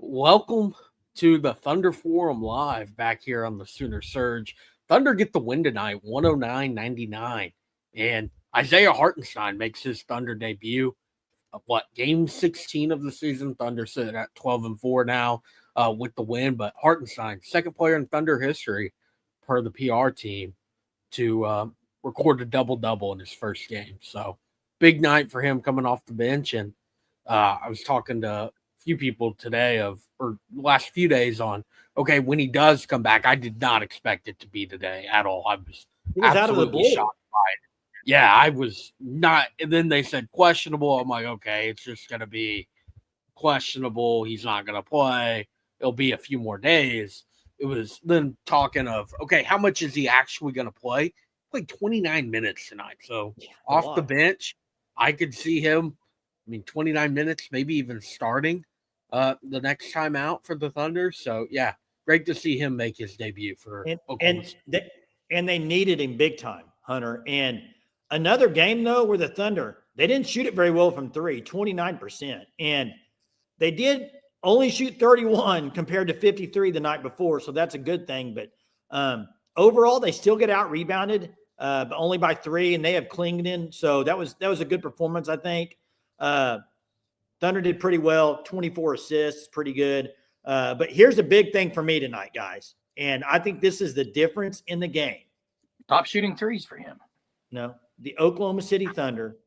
Welcome to the Thunder Forum Live back here on the Sooner Surge. Thunder get the win tonight, 109-99. And Isaiah Hartenstein makes his Thunder debut. Game 16 of the season. Thunder sit at 12-4 now with the win. But Hartenstein, second player in Thunder history, per the PR team, to record a double-double in his first game. So big night for him coming off the bench. And I was talking to few people today or last few days on, okay, when he does come back, I did not expect it to be today at all. I was absolutely shocked by it. Yeah, I was not. And then they said questionable. I'm like, okay, it's just going to be questionable. He's not going to play. It'll be a few more days. It was then talking of, okay, how much is he actually going to play? He played 29 minutes tonight. So off the bench, I could see him. 29 minutes, maybe even starting the next time out for the Thunder. So, yeah, great to see him make his debut for Oklahoma. And they needed him big time, Hunter. And another game, though, where the Thunder, they didn't shoot it very well from three, 29%. And they did only shoot 31 compared to 53 the night before, so that's a good thing. But overall, they still get out-rebounded, but only by 3, and they have Klington. So that was a good performance, I think. Thunder did pretty well, 24 assists, pretty good. But here's a big thing for me tonight, guys. And I think this is the difference in the game. Top shooting threes for him. No, the Oklahoma City Thunder,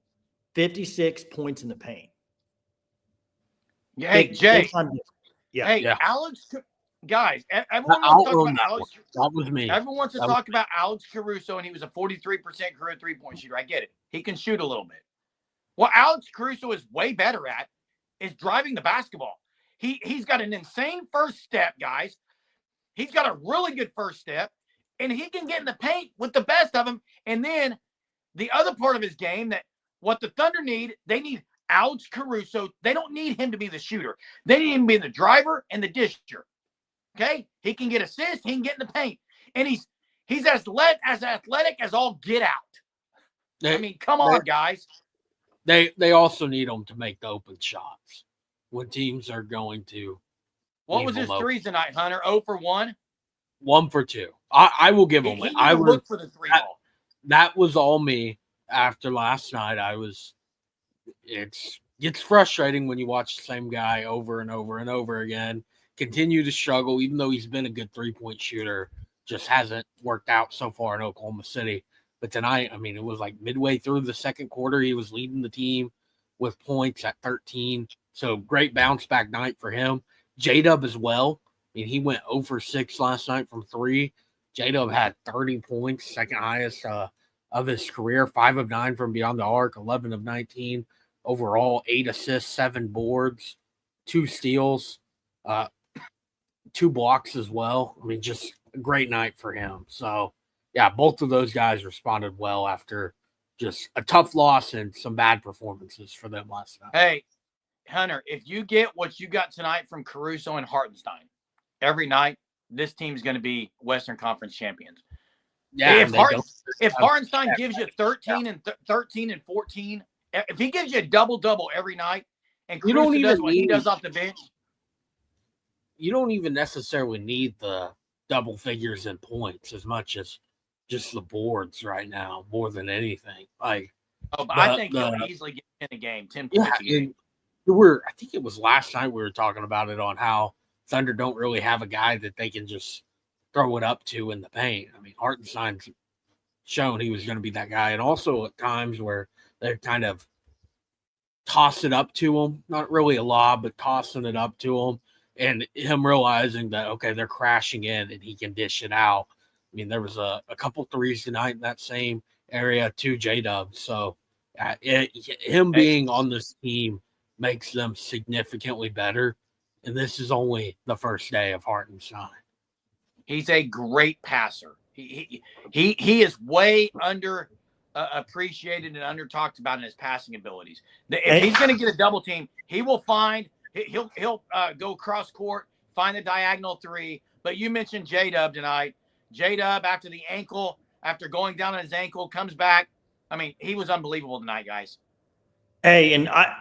56 points in the paint. Yeah, hey, Jay. Yeah. Alex, guys, everyone wants to talk about Alex. That was me. Everyone wants to talk about Alex Caruso, and he was a 43% career three-point shooter. I get it. He can shoot a little bit. What Alex Caruso is way better at is driving the basketball. He's got an insane first step, guys. He's got a really good first step, and he can get in the paint with the best of them. And then the other part of his game that what the Thunder need, they need Alex Caruso. They don't need him to be the shooter. They need him to be the driver and the disher. Okay? He can get assists. He can get in the paint. And he's as athletic as all get out. Come on, guys. They also need him to make the open shots when teams are going to. What was his threes tonight, Hunter? 0 for 1? 1 for 2. I will give him it. I would look for the three ball. That was all me after last night. It's frustrating when you watch the same guy over and over and over again continue to struggle, even though he's been a good 3-point shooter, just hasn't worked out so far in Oklahoma City. But tonight, it was like midway through the second quarter, he was leading the team with points at 13. So great bounce back night for him. J-Dub as well. He went 0 for 6 last night from 3. J-Dub had 30 points, second highest of his career, 5 of 9 from beyond the arc, 11 of 19 overall, 8 assists, 7 boards, 2 steals, 2 blocks as well. Just a great night for him. So, yeah, both of those guys responded well after just a tough loss and some bad performances for them last night. Hey, Hunter, if you get what you got tonight from Caruso and Hartenstein every night, this team's going to be Western Conference champions. Yeah, if Hartenstein gives you 13 and 14, if he gives you a double-double every night and Caruso does what he does off the bench, you don't even necessarily need the double figures in points as much as just the boards right now, more than anything. I think he'll easily get in a game, 10 points a game. I think it was last night we were talking about it on how Thunder don't really have a guy that they can just throw it up to in the paint. Hartenstein's shown he was going to be that guy. And also at times where they're kind of toss it up to him, not really a lob, but tossing it up to him. And him realizing that, okay, they're crashing in and he can dish it out. There was a couple threes tonight in that same area to J-Dub. So him being on this team makes them significantly better. And this is only the first day of Hartenstein. He's a great passer. He is way under appreciated and under talked about in his passing abilities. If he's going to get a double team, he will find he'll go cross court, find the diagonal 3. But you mentioned J-Dub tonight. J-Dub after going down on his ankle, comes back. He was unbelievable tonight, guys. Hey, and I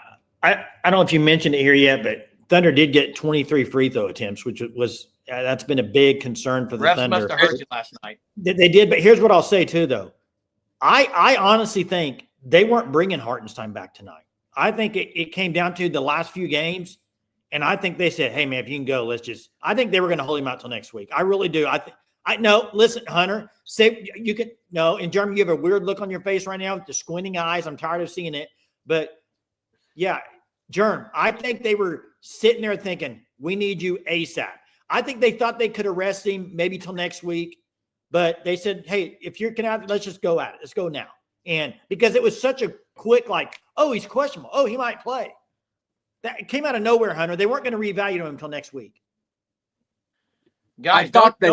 don't know if you mentioned it here yet, but Thunder did get 23 free throw attempts, which was that's been a big concern for the Refs Thunder. must have hurt you last night. They did, but here's what I'll say too, though. I honestly think they weren't bringing Hartenstein back tonight. I think it came down to the last few games, and I think they said, "Hey man, if you can go, let's just." I think they were going to hold him out till next week. I really do. I know. Listen, Hunter, say you can no. And Jeremy, you have a weird look on your face right now with the squinting eyes. I'm tired of seeing it, but yeah, Jerm, I think they were sitting there thinking, "We need you ASAP." I think they thought they could arrest him maybe till next week. But they said, hey, if you're going to, let's just go at it. Let's go now. And because it was such a quick, like, oh, he's questionable. Oh, he might play. That came out of nowhere, Hunter. They weren't going to reevaluate him until next week. Guys, I thought they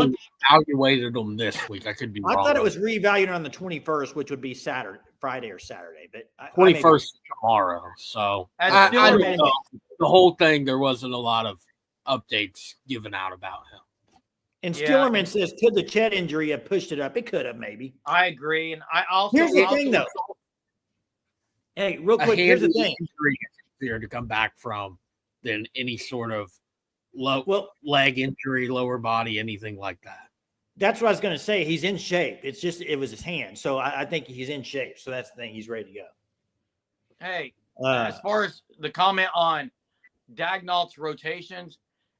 evaluated him this week. I could be wrong. I thought it was reevaluated on the 21st, which would be Friday or Saturday. But 21st tomorrow. So I don't know. The whole thing, there wasn't a lot of updates given out about him. And Stillerman says, could the Chet injury have pushed it up? It could have, maybe. I agree. And I also. Here's the thing, though. Hey, real quick, here's the thing. Injury is easier to come back from than any sort of leg injury, lower body, anything like that. That's what I was going to say. He's in shape. It's just, it was his hand. So I think he's in shape. So that's the thing. He's ready to go. Hey, as far as the comment on Dagnall's rotations,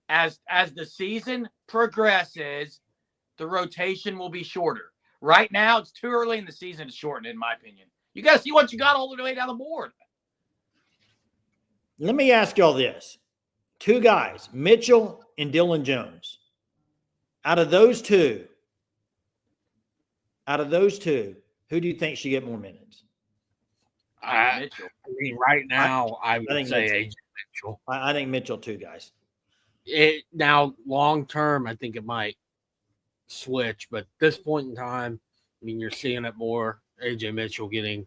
as the season progresses, the rotation will be shorter. Right now, it's too early in the season to shorten it, in my opinion. You got to see what you got all the way down the board. Let me ask y'all this. Two guys, Mitchell and Dylan Jones. Out of those two, who do you think should get more minutes? Mitchell. I mean, right now, I would say AJ Mitchell. I think Mitchell too, guys. Now, long term, I think it might switch, but at this point in time, I mean, you're seeing it more. AJ Mitchell getting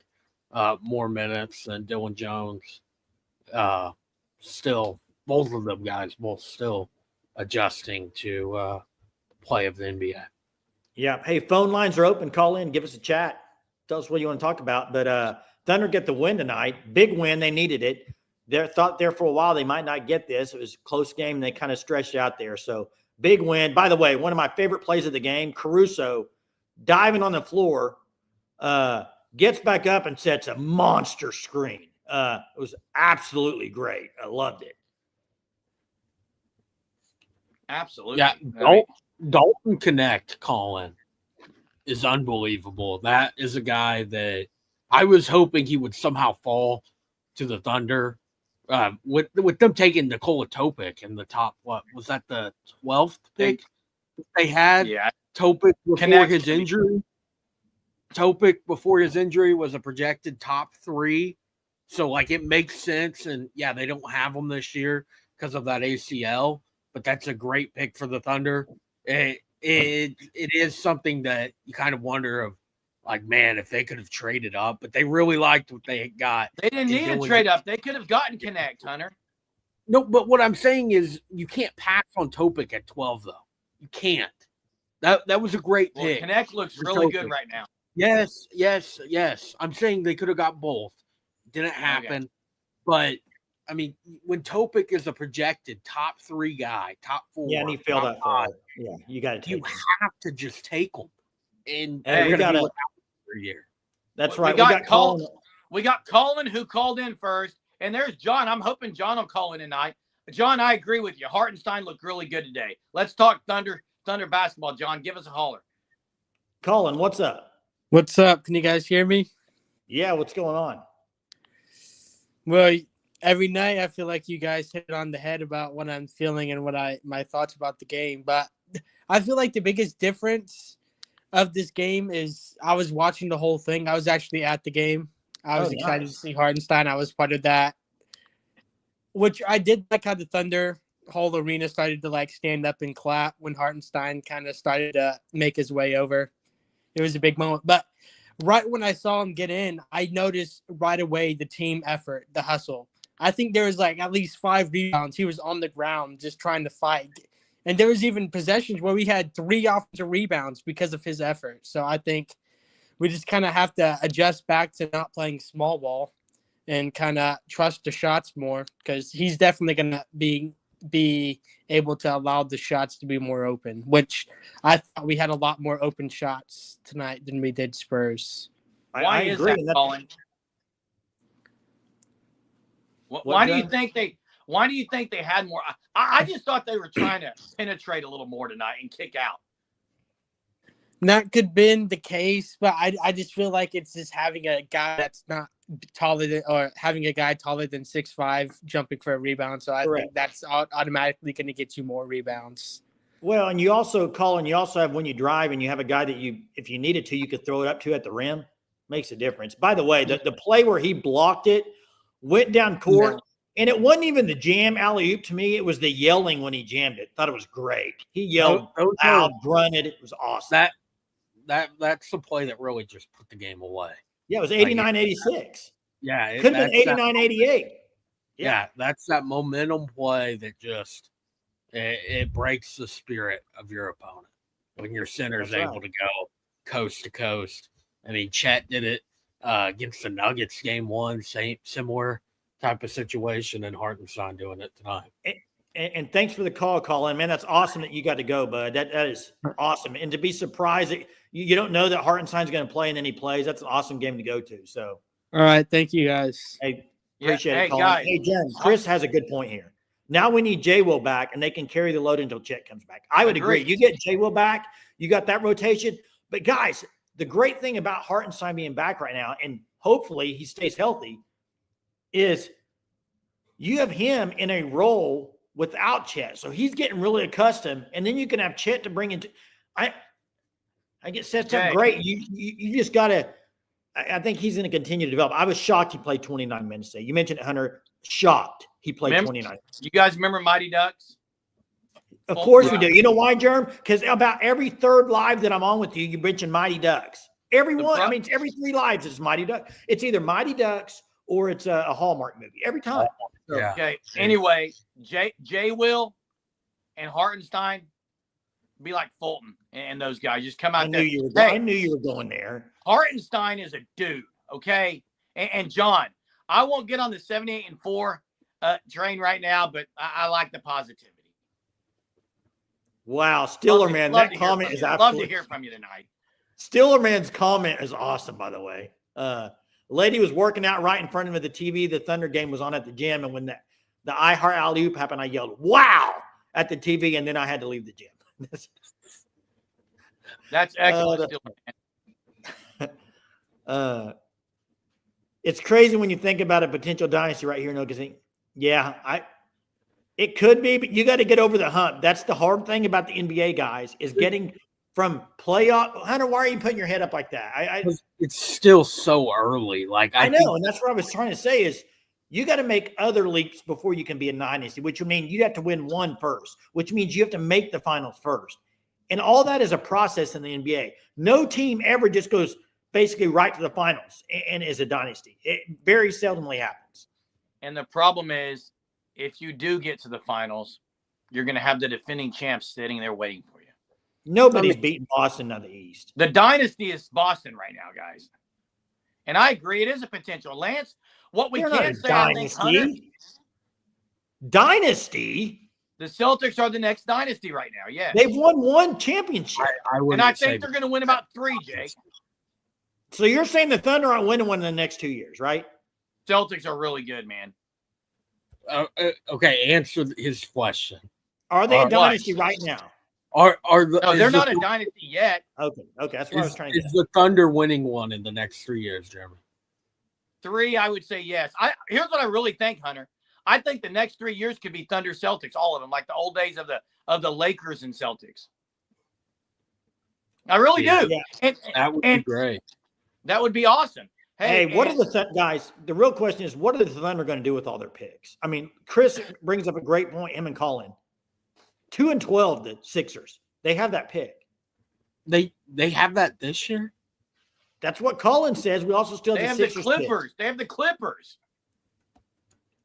more minutes than Dylan Jones. Still, both of them guys still adjusting to play of the NBA. Yeah. Hey, phone lines are open. Call in, give us a chat. Tell us what you want to talk about. But Thunder get the win tonight. Big win. They needed it. They thought there for a while they might not get this. It was a close game. And they kind of stretched out there. So big win. By the way, one of my favorite plays of the game, Caruso diving on the floor, gets back up and sets a monster screen. It was absolutely great. I loved it. Absolutely. Yeah, Dalton Connect, Colin, is unbelievable. That is a guy that I was hoping he would somehow fall to the Thunder. With them taking Nikola Topic in the top, what was that, the 12th pick they had? Yeah. Topic before his injury. Topic before his injury was a projected top 3. So, like, it makes sense. And, yeah, they don't have him this year because of that ACL. But that's a great pick for the Thunder. It is something that you kind of wonder of, like, man, if they could have traded up. But they really liked what they got. They didn't need to trade up. They could have gotten Connect, Hunter. No, but what I'm saying is you can't pass on Topic at 12, though. You can't. That was a great pick. Connect looks really good right now. Yes. I'm saying they could have got both. Didn't happen. Okay. But, I mean, when Topic is a projected top 3 guy, top 4. Yeah, and he fell that far. Yeah, you got to take him. You have to just take him. And we got to for a year. That's right. We got Colin who called in first. And there's John. I'm hoping John will call in tonight. John, I agree with you. Hartenstein looked really good today. Let's talk Thunder basketball, John. Give us a holler. Colin, what's up? What's up? Can you guys hear me? Yeah, what's going on? Well, every night I feel like you guys hit it on the head about what I'm feeling and my thoughts about the game. But I feel like the biggest difference of this game is I was watching the whole thing. I was actually at the game. I was excited to see Hartenstein. I was part of that, which I did like how the Thunder whole arena started to like stand up and clap when Hartenstein kind of started to make his way over. It was a big moment. But right when I saw him get in, I noticed right away the team effort, the hustle. I think there was like at least 5 rebounds. He was on the ground just trying to fight. And there was even possessions where we had 3 offensive rebounds because of his effort. So I think we just kind of have to adjust back to not playing small ball and kind of trust the shots more because he's definitely going to be be able to allow the shots to be more open, which I thought we had a lot more open shots tonight than we did Spurs. Why I is agree. that, Colin? Why do you think they had more? I just thought they were trying to penetrate a little more tonight and kick out. That could have been the case, but I just feel like it's just having a guy that's not taller than, or having a guy taller than 6'5" jumping for a rebound. So I think that's automatically going to get you more rebounds. Well, and you also, Colin, you also have when you drive and you have a guy that if you needed to, you could throw it up to at the rim. Makes a difference. By the way, the play where he blocked it, went down court, and it wasn't even the jam alley-oop to me. It was the yelling when he jammed it. Thought it was great. He yelled loud, grunted. It was awesome. That's the play that really just put the game away. Yeah, it was 89-86. Yeah. Could have been 89-88. Yeah, that's that momentum play that just it breaks the spirit of your opponent when your center is able to go coast to coast. I mean, Chet did it against the Nuggets game one, similar type of situation, and Hartenstein doing it tonight. And thanks for the call, Colin. Man, that's awesome that you got to go, bud. That is awesome. And to be surprised that you don't know that Hartenstein's going to play and then he plays, that's an awesome game to go to. So, all right, thank you guys. Hey, appreciate it, Colin. Guys. Hey, Jen, Chris has a good point here. Now we need J-Will back, and they can carry the load until Chet comes back. I would agree. You get J-Will back, you got that rotation. But guys, the great thing about Hartenstein being back right now, and hopefully he stays healthy, is you have him in a role without Chet. So he's getting really accustomed, and then you can have Chet to bring into I get set up great. You just gotta I think he's going to continue to develop. I was shocked he played 29 minutes today. You mentioned it, Hunter. Shocked he played 29. You guys remember Mighty Ducks? Of course we do. You know why, Jerm? Because about every third live that I'm on with you, you mention Mighty Ducks. Every 3 lives is Mighty Ducks. It's either Mighty Ducks or it's a Hallmark movie. Every time. Yeah. Okay. Anyway, J-Will and Hartenstein be like Fulton and those guys. Just come out there. I knew you were going there. Hartenstein is a dude, okay? And John, I won't get on the 78-4 train right now, but I like the positivity. Wow, Stiller man, that comment is absolutely. Love to hear from you tonight. Stiller man's comment is awesome, by the way. Lady was working out right in front of me. The TV, the Thunder game was on at the gym, and when the I Heart alley-oop happened, I yelled "Wow!" at the TV, and then I had to leave the gym. That's excellent, Stiller man. It's crazy when you think about a potential dynasty right here in OKC. Yeah, it could be, but you got to get over the hump. That's the hard thing about the NBA guys is getting from playoff. Hunter, why are you putting your head up like that? It's still so early. Like I know, and that's what I was trying to say is you got to make other leaps before you can be a dynasty, which would mean you have to win one first, which means you have to make the finals first. And all that is a process in the NBA. No team ever just goes basically right to the finals and is a dynasty. It very seldomly happens. And the problem is, if you do get to the finals, you're going to have the defending champs sitting there waiting for you. Nobody's beating Boston out of the East. The dynasty is Boston right now, guys. And I agree, it is a potential. Lance, what we can say, I think, Hunter, dynasty? The Celtics are the next dynasty right now, yeah. They've won one championship. I think they're going to win about 3, Jake. So you're saying the Thunder aren't winning one in the next 2 years, right? Celtics are really good, man. Okay, answer his question. Are they a dynasty right now? No, they're not a dynasty yet. Okay. That's what I was trying to get. Is the Thunder winning one in the next 3 years, Jeremy? 3, I would say yes. Here's what I really think, Hunter. I think the next 3 years could be Thunder Celtics, all of them, like the old days of the Lakers and Celtics. I really do. Yeah. That would be great. That would be awesome. Hey, what are the guys? The real question is, what are the Thunder going to do with all their picks? I mean, Chris brings up a great point. Him and Colin, 2-12, the Sixers. They have that pick. They have that this year. That's what Colin says. We also still have the Sixers Clippers. Pick. They have the Clippers.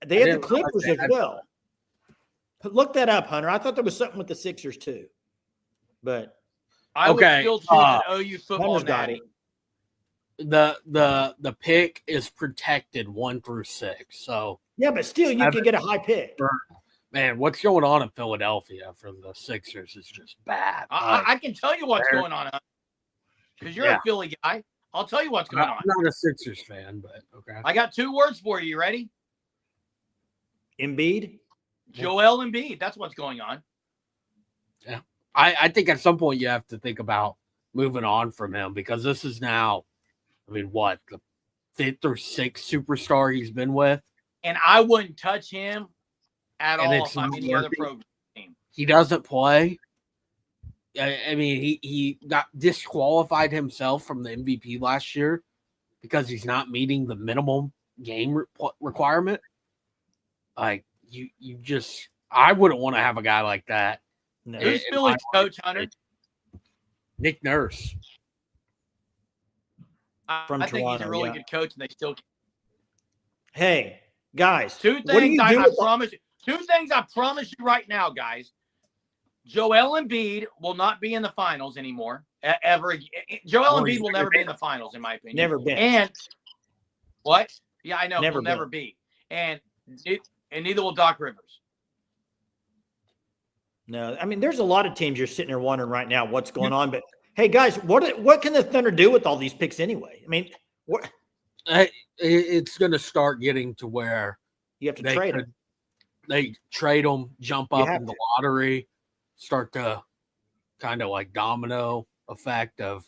They have the Clippers as well. Look that up, Hunter. I thought there was something with the Sixers too, but I would still choose an OU football natty. The pick is protected 1 through 6. So yeah, but still you can get a high pick. Man, what's going on in Philadelphia for the Sixers is just bad. I can tell you what's going on because you're a Philly guy. I'll tell you what's going on. I'm not a Sixers fan, but okay. I got 2 words for you. You ready? Embiid? Joel Embiid. That's what's going on. Yeah. I think at some point you have to think about moving on from him because this is now, I mean, what, the 5th or 6th superstar he's been with? And I wouldn't touch him at And all it's if I'm not any other working. program team. He doesn't play. I mean, he got disqualified himself from the MVP last year because he's not meeting the minimum game requirement. Like, you just, I wouldn't want to have a guy like that. No. Who's Philly's coach, Hunter? Nick Nurse. From I think he's a Toronto, really yeah. good coach, and they still. Hey, guys. 2 what do things you I do with promise you. 2 things I promise you right now, guys. Joel Embiid will not be in the finals anymore ever. Joel Embiid will never be in the finals, in my opinion. Never been. And what? Yeah, I know. Never He'll never be. And neither will Doc Rivers. No, I mean, there's a lot of teams you're sitting there wondering right now what's going on. But hey, guys, what can the Thunder do with all these picks anyway? I mean, what It's going to start getting to where you have to trade them. They trade them, jump up in the lottery, start to kind of like domino effect of,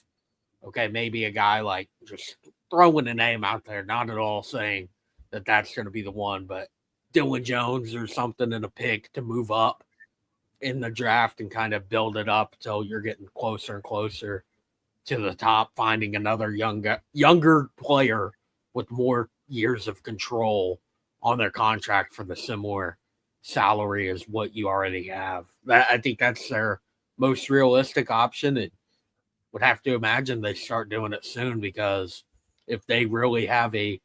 okay, maybe a guy like just throwing a name out there, not at all saying that that's going to be the one, but Dylan Jones or something in a pick to move up in the draft and kind of build it up till you're getting closer and closer to the top, finding another younger player with more years of control on their contract for the similar salary as what you already have. I think that's their most realistic option. It would have to imagine they start doing it soon because if they really have a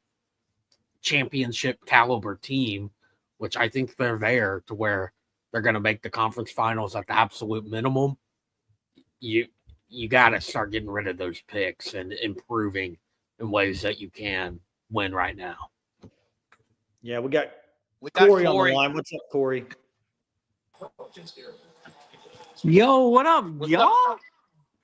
championship caliber team, which I think they're there to where they're going to make the conference finals at the absolute minimum, you got to start getting rid of those picks and improving in ways that you can win right now. Yeah, we got Corey on the line. What's up, Corey? Yo, what up, y'all?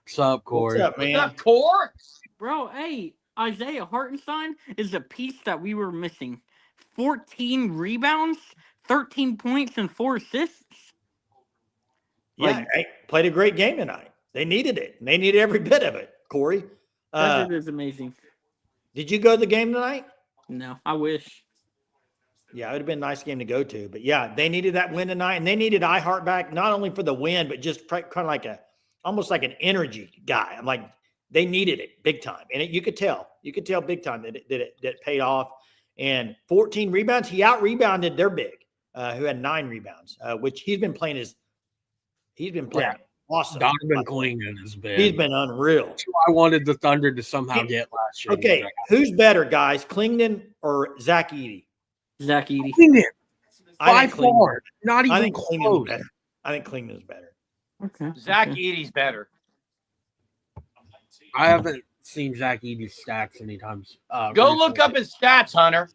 What's up, Corey? What's up, man? What's up, Core? Bro, hey, Isaiah Hartenstein is a piece that we were missing. 14 rebounds, 13 points, and 4 assists. Yeah, played a great game tonight. They needed it. They needed every bit of it, Corey. That is amazing. Did you go to the game tonight? No, I wish. Yeah, it would have been a nice game to go to. But yeah, they needed that win tonight, and they needed iHeart back not only for the win, but just kind of like almost like an energy guy. I'm like, they needed it big time, and you could tell big time that it paid off. And 14 rebounds, he out rebounded their big, who had 9 rebounds, which he's been playing awesome. Donovan Clingan has been. He's been unreal. That's who I wanted the Thunder to somehow get last year. Okay, who's better, guys, Klingman or Zach Edey? Zach Edey. Clingan. I By far, not even think close. Klingman's better. I think Klingman's better. Okay. Zach Edey's better. I haven't seen Zach Edey's stats anytime. Go look up his stats, Hunter.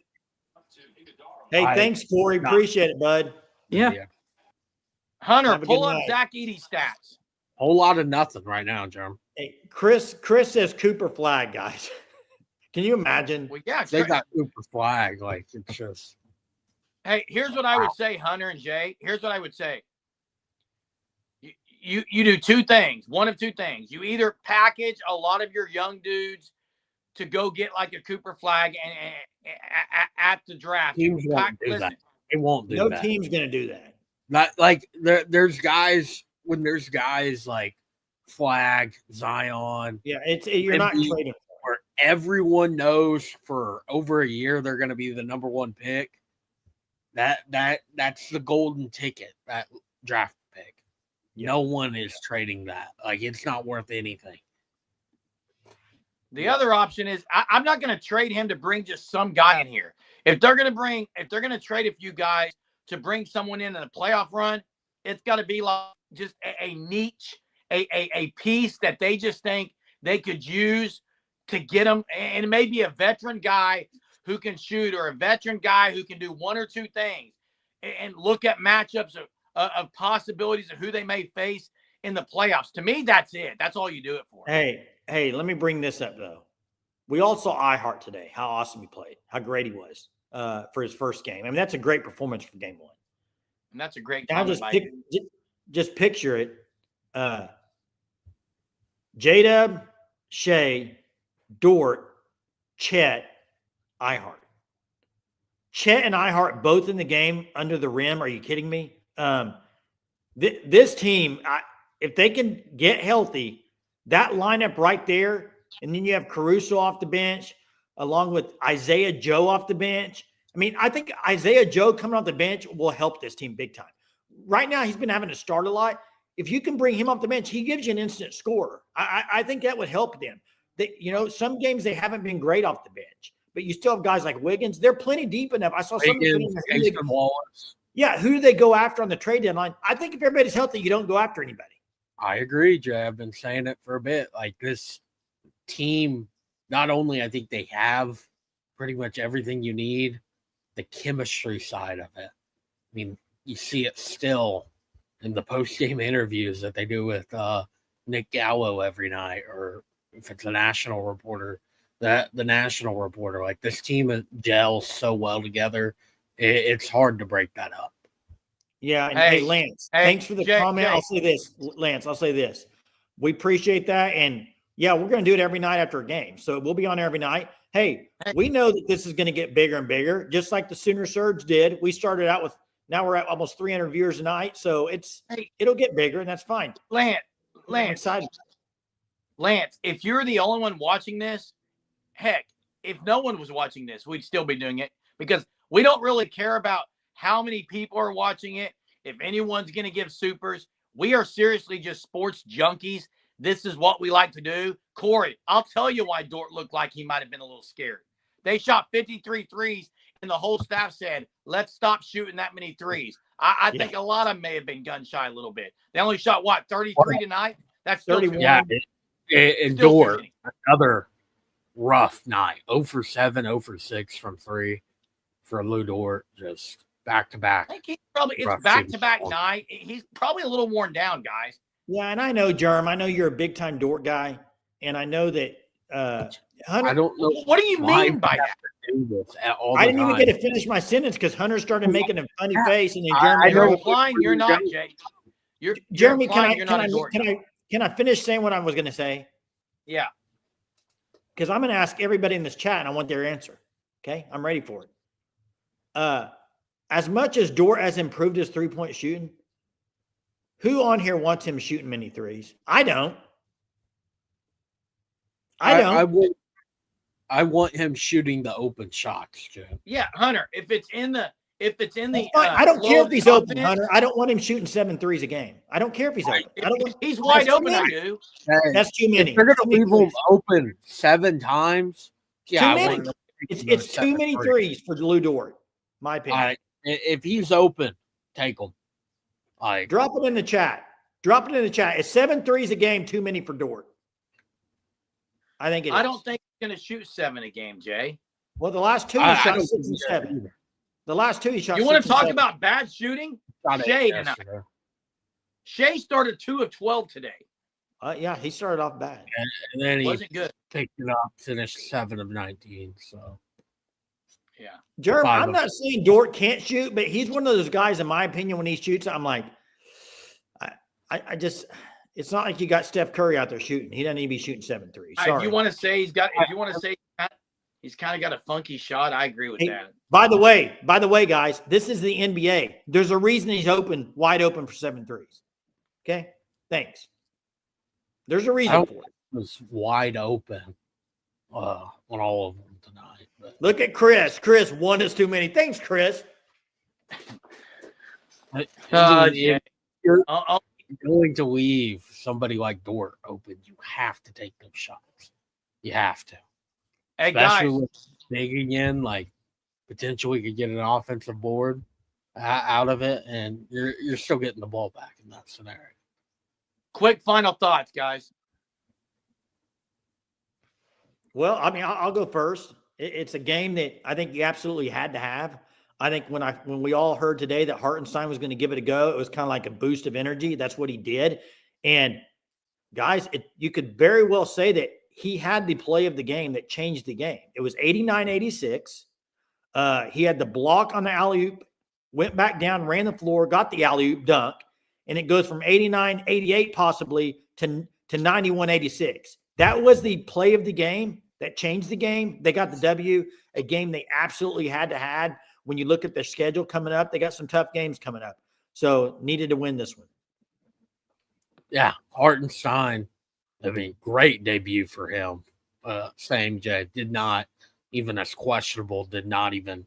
Hey, thanks, Corey. Appreciate it, bud. Yeah. Hunter, Have a pull good up night. Zach Edey's stats. Whole lot of nothing right now, Jerm. Hey, Chris says Cooper flag, guys. Can you imagine? Well, yeah. They got Cooper flag. Like, it's just. Hey, here's what I would say, Hunter and Jay. Here's what I would say. You do 2 things. One of 2 things. You either package a lot of your young dudes to go get like a Cooper flag and at the draft. Teams won't do that. They won't do No that. team's going to do that. Not like there's guys when there's guys like Flag, Zion. Yeah, you're not trading. Where everyone knows for over a year they're going to be the number 1 pick. That's the golden ticket, that draft pick. No one is trading that. Like, it's not worth anything. The other option is I'm not going to trade him to bring just some guy in here. If they're going to trade a few guys to bring someone in a playoff run, it's got to be like just a niche, a piece that they just think they could use to get them. And maybe a veteran guy who can shoot or a veteran guy who can do 1 or 2 things. and look at matchups of possibilities of who they may face in the playoffs. To me, that's it. That's all you do it for. Hey, let me bring this up, though. We all saw iHeart today, how awesome he played, how great he was for his first game. I mean, that's a great performance for game one. And that's a great Now comment. just picture it. J-Dub, Shai, Dort, Chet, iHeart. Chet and iHeart both in the game under the rim. Are you kidding me? This team, if they can get healthy, that lineup right there, and then you have Caruso off the bench along with Isaiah Joe off the bench. I mean, I think Isaiah Joe coming off the bench will help this team big time. Right now, he's been having to start a lot. If you can bring him off the bench, he gives you an instant scorer. I think that would help them. Some games they haven't been great off the bench, but you still have guys like Wiggins. They're plenty deep enough. I saw somebody put in there. Wallace. Yeah, who do they go after on the trade deadline? I think if everybody's healthy, you don't go after anybody. I agree, Jay. I've been saying it for a bit. Like this team, not only I think they have pretty much everything you need, the chemistry side of it. I mean, you see it still in the post-game interviews that they do with Nick Gallo every night, or if it's a national reporter, the national reporter. Like this team gels so well together, it's hard to break that up. Yeah, and hey Lance, thanks for the comment. I'll say this, Lance. I'll say this. We appreciate that, and yeah, we're going to do it every night after a game. So we'll be on every night. Hey, we know that this is going to get bigger and bigger, just like the Sooner Surge did. We started out with, now we're at almost 300 viewers a night, so it'll get bigger, and that's fine. Lance, I'm excited. Lance, if you're the only one watching this, heck, if no one was watching this, we'd still be doing it because we don't really care about how many people are watching it, if anyone's going to give supers. We are seriously just sports junkies. This is what we like to do. Corey, I'll tell you why Dort looked like he might have been a little scared. They shot 53 threes, and the whole staff said, let's stop shooting that many threes. I think a lot of them may have been gun shy a little bit. They only shot, 33 tonight? That's still 31. Yeah, and Dort, another rough night. 0 for 7, 0 for 6 from 3 for Lou Dort, just back-to-back. I think it's back-to-back night. He's probably a little worn down, guys. Yeah, and I know, Jerm, I know you're a big-time Dort guy, and I know that Hunter. I don't know. What do you mean by that? I didn't even get to finish my sentence because Hunter started making a funny face, and then Jeremy, you're implying you're not, Jay. Jeremy, can I finish saying what I was going to say? Yeah. Because I'm going to ask everybody in this chat, and I want their answer. Okay, I'm ready for it. As much as Dort has improved his three-point shooting, who on here wants him shooting many threes? I don't. I want him shooting the open shots, Jim. Yeah, Hunter. If it's in the I don't care if he's open, Hunter. I don't want him shooting 7 threes a game. I don't care if he's open. If he's wide open, I do. That's too many. If they're going to leave him open 7 times, yeah, it's too many threes for Lou Dort. My opinion. If he's open, take him. Drop it in the chat. Drop it in the chat. Is 7 threes a game too many for Dort? I think it is. I don't think he's going to shoot 7 a game, Jay. Well, the last 2 he shot 6 and 7. The last 2 he shot. You want to talk about bad shooting? Shai tonight. Shai started 2 of 12 today. Yeah, he started off bad. And then he wasn't good. Picked it up, finished 7 of 19. So yeah. Jerm, I'm not saying Dort can't shoot, but he's one of those guys, in my opinion, when he shoots, I'm like, I just, it's not like you got Steph Curry out there shooting. He doesn't need to be shooting 7 threes. If you want to say he's kind of got a funky shot, I agree with that. By the way, guys, this is the NBA. There's a reason he's wide open for 7 threes. Okay? Thanks. There's a reason for it. It was wide open on all of them tonight. But. Look at Chris. Chris, 1 is too many. Thanks, Chris. You're going to leave somebody like Dort open. You have to take those shots. You have to. Hey, especially guys. With big again, like potentially could get an offensive board out of it, and you're still getting the ball back in that scenario. Quick final thoughts, guys. Well, I mean, I'll go first. It's a game that I think you absolutely had to have. I think when we all heard today that Hartenstein was going to give it a go, it was kind of like a boost of energy. That's what he did. And guys, you could very well say that he had the play of the game that changed the game. It was 89-86. He had the block on the alley-oop, went back down, ran the floor, got the alley-oop dunk, and it goes from 89-88 possibly to 91-86. That was the play of the game that changed the game. They got the W, a game they absolutely had to have. When you look at their schedule coming up, they got some tough games coming up. So needed to win this one. Yeah, Hartenstein, I mean, great debut for him. Same, Jay, did not, even as questionable, did not even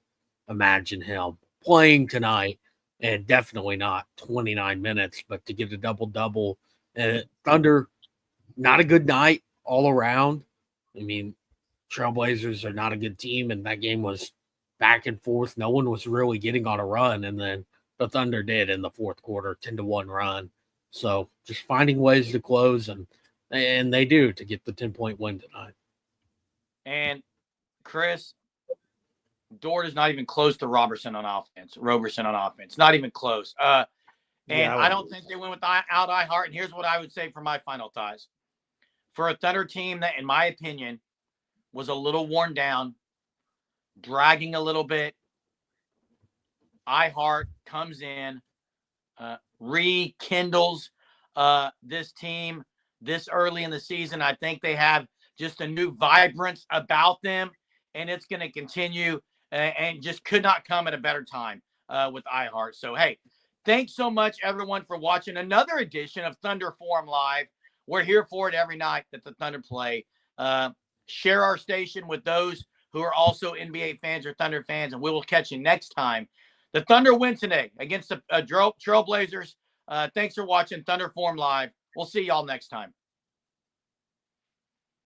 imagine him playing tonight, and definitely not 29 minutes, but to get a double-double. Thunder, not a good night all around. I mean, Trailblazers are not a good team, and that game was back and forth. No one was really getting on a run, and then the Thunder did in the fourth quarter, 10-1 run. So just finding ways to close, and they do, to get the 10-point win tonight. And Chris, Dort is not even close to Roberson on offense. Not even close. I don't think they went without Hart. And here's what I would say for my final ties. For a Thunder team that, in my opinion, was a little worn down, dragging a little bit, Hart comes in, rekindles this team this early in the season. I think they have just a new vibrance about them, and it's going to continue and just could not come at a better time with Hart. So, hey, thanks so much, everyone, for watching another edition of Thunder Forum Live. We're here for it every night that the Thunder play. Share our station with those who are also NBA fans or Thunder fans, and we will catch you next time. The Thunder win today against the Trailblazers. Thanks for watching Thunder Forum Live. We'll see y'all next time.